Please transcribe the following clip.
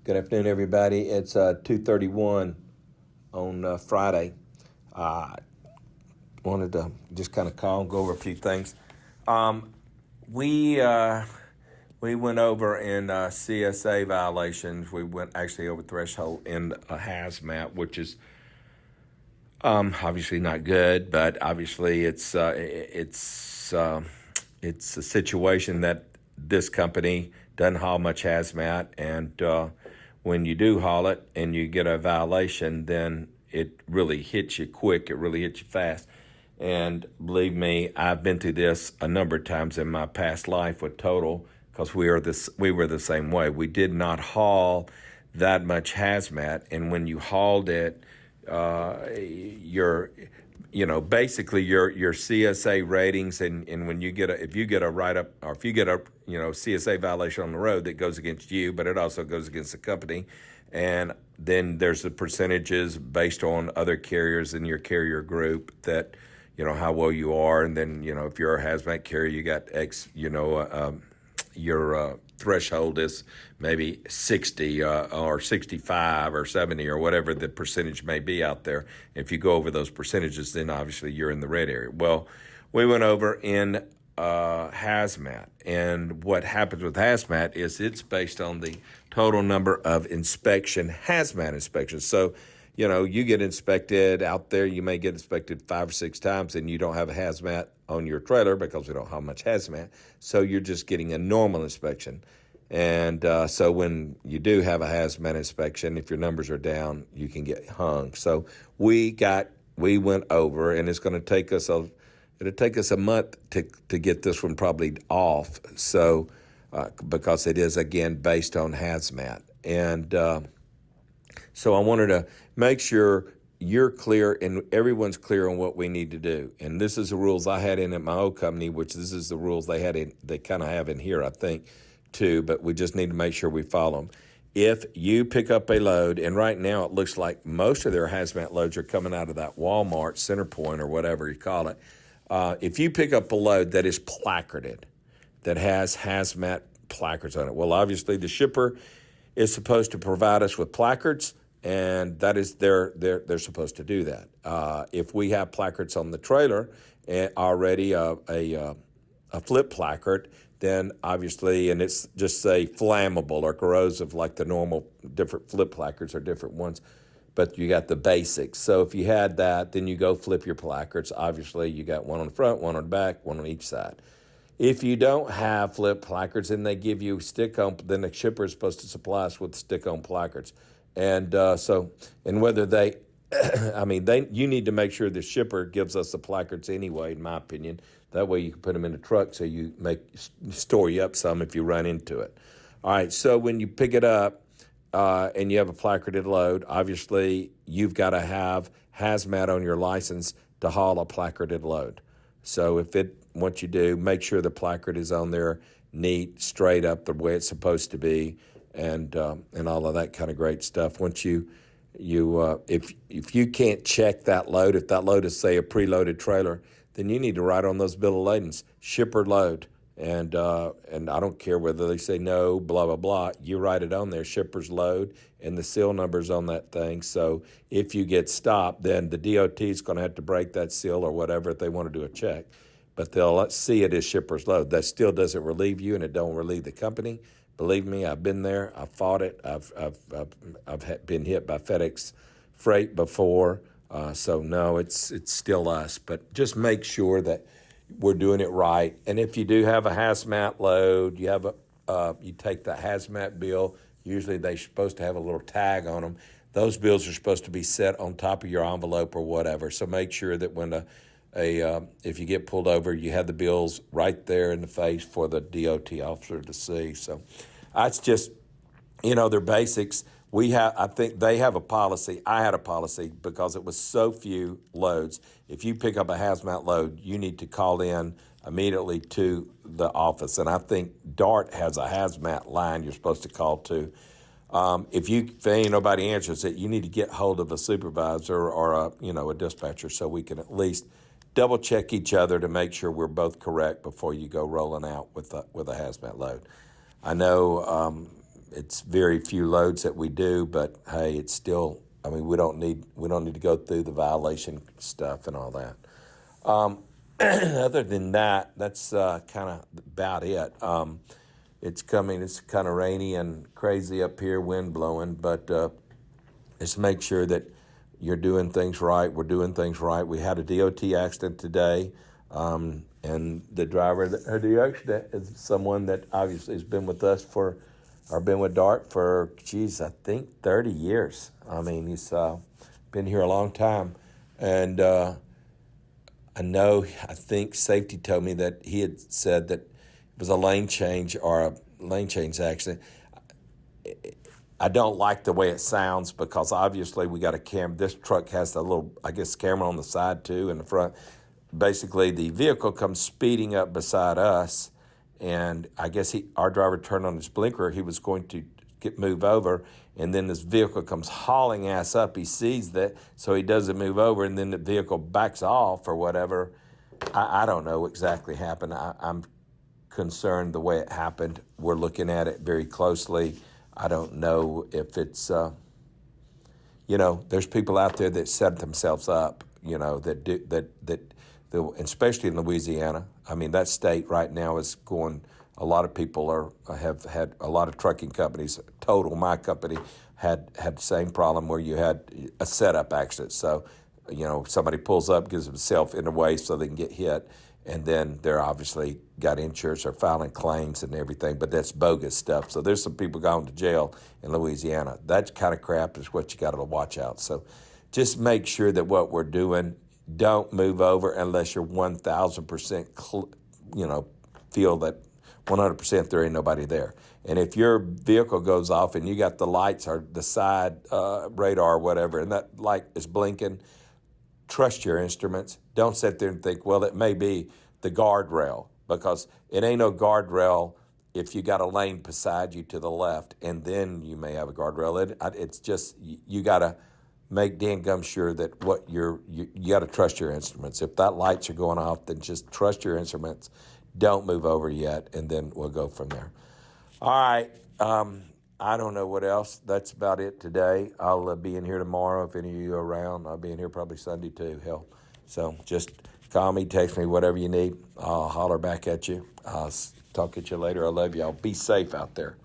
Good afternoon, everybody. It's 2:31 on Friday. I wanted to just kind of call and go over a few things. Um, we we went over in CSA violations. We went actually over threshold in a hazmat, which is obviously not good, but obviously it's a situation that this company doesn't haul much hazmat, and when you do haul it and you get a violation, then it really hits you quick. It really hits you fast. And believe me, I've been through this a number of times in my past life with Total, because we were the same way. We did not haul that much hazmat, and when you hauled it, your basically your CSA ratings, and when you get if you get a write up, or if you get a CSA violation on the road, that goes against you, but it also goes against the company. And then there's the percentages based on other carriers in your carrier group, that how well you are. And then if you're a hazmat carrier, you got X, your threshold is maybe 60 or 65 or 70 or whatever the percentage may be out there. If you go over those percentages, then obviously you're in the red area. Well, we went over in hazmat, and what happens with hazmat is it's based on the total number of hazmat inspections. So you get inspected out there, you may get inspected 5 or 6 times, and you don't have a hazmat on your trailer because we don't have much hazmat. So you're just getting a normal inspection. And so when you do have a hazmat inspection, if your numbers are down, you can get hung. So we went over, and it's going to take us it'll take us a month to get this one probably off. So because it is, again, based on hazmat. And so I wanted to make sure you're clear and everyone's clear on what we need to do. And this is the rules I had in at my old company, which this is the rules they kind of have in here, I think, too. But we just need to make sure we follow them. If you pick up a load, and right now it looks like most of their hazmat loads are coming out of that Walmart Center Point or whatever you call it. If you pick up a load that is placarded, that has hazmat placards on it, well, obviously the shipper is supposed to provide us with placards, and that is they're supposed to do that. If we have placards on the trailer already, a flip placard, then obviously, and it's just say flammable or corrosive, like the normal different flip placards are different ones, but you got the basics. So if you had that, then you go flip your placards. Obviously, you got one on the front, one on the back, one on each side. If you don't have flip placards and they give you stick-on, then the shipper is supposed to supply us with stick-on placards. And and whether they, you need to make sure the shipper gives us the placards anyway, in my opinion. That way you can put them in the truck so you store you up some if you run into it. All right, so when you pick it up and you have a placarded load, obviously you've got to have hazmat on your license to haul a placarded load. So once you do, make sure the placard is on there neat, straight up the way it's supposed to be, and all of that kind of great stuff. Once if you can't check that load, if that load is, say, a preloaded trailer, then you need to write on those bill of ladings, shipper load, and I don't care whether they say no, blah blah blah. You write it on there, shipper's load, and the seal number's on that thing. So if you get stopped, then the DOT is going to have to break that seal or whatever if they want to do a check. But they'll see it as shipper's load. That still doesn't relieve you, and it don't relieve the company. Believe me, I've been there. I've fought it. I've been hit by FedEx Freight before. So no, it's still us. But just make sure that we're doing it right. And if you do have a hazmat load, you take the hazmat bill. Usually they're supposed to have a little tag on them. Those bills are supposed to be set on top of your envelope or whatever. So make sure that when if you get pulled over, you have the bills right there in the face for the DOT officer to see. So that's just, they're basics. I think they have a policy. I had a policy because it was so few loads. If you pick up a hazmat load, you need to call in immediately to the office. And I think DART has a hazmat line you're supposed to call to. If ain't nobody answers it, you need to get hold of a supervisor or a dispatcher so we can at least double check each other to make sure we're both correct before you go rolling out with a hazmat load. I know It's very few loads that we do, but hey, it's still. I mean, we don't need to go through the violation stuff and all that. Other than that, that's kind of about it. It's coming. It's kind of rainy and crazy up here, wind blowing, but just make sure that you're doing things right. We're doing things right. We had a DOT accident today, and the driver that had the accident is someone that obviously has been with us or been with DART for, I think 30 years. I mean, he's been here a long time, and I think safety told me that he had said that it was a lane change accident. I don't like the way it sounds because obviously we got a camera. This truck has a little, I guess, camera on the side too in the front. Basically, the vehicle comes speeding up beside us, and I guess our driver turned on his blinker. He was going to move over, and then this vehicle comes hauling ass up. He sees that, so he doesn't move over, and then the vehicle backs off or whatever. I don't know exactly happened. I'm concerned the way it happened. We're looking at it very closely. I don't know if it's, there's people out there that set themselves up, especially in Louisiana. I mean, that state right now is going. A lot of people have had a lot of trucking companies. Total, my company had the same problem where you had a setup accident. So, somebody pulls up, gives himself in the way so they can get hit, and then they're obviously got insurance or filing claims and everything. But that's bogus stuff. So there's some people going to jail in Louisiana. That kind of crap is what you got to watch out. So just make sure that what we're doing, don't move over unless you're 1,000% feel that 100% there ain't nobody there. And if your vehicle goes off and you got the lights or the side radar or whatever, and that light is blinking, trust your instruments. Don't sit there and think, well, it may be the guardrail, because it ain't no guardrail if you got a lane beside you to the left, and then you may have a guardrail. It's just, you got to make damn gum sure that you got to trust your instruments. If that lights are going off, then just trust your instruments. Don't move over yet, and then we'll go from there. All right. I don't know what else. That's about it today. I'll be in here tomorrow if any of you are around. I'll be in here probably Sunday too, hell. So just call me, text me, whatever you need. I'll holler back at you. I'll talk at you later. I love y'all. Be safe out there.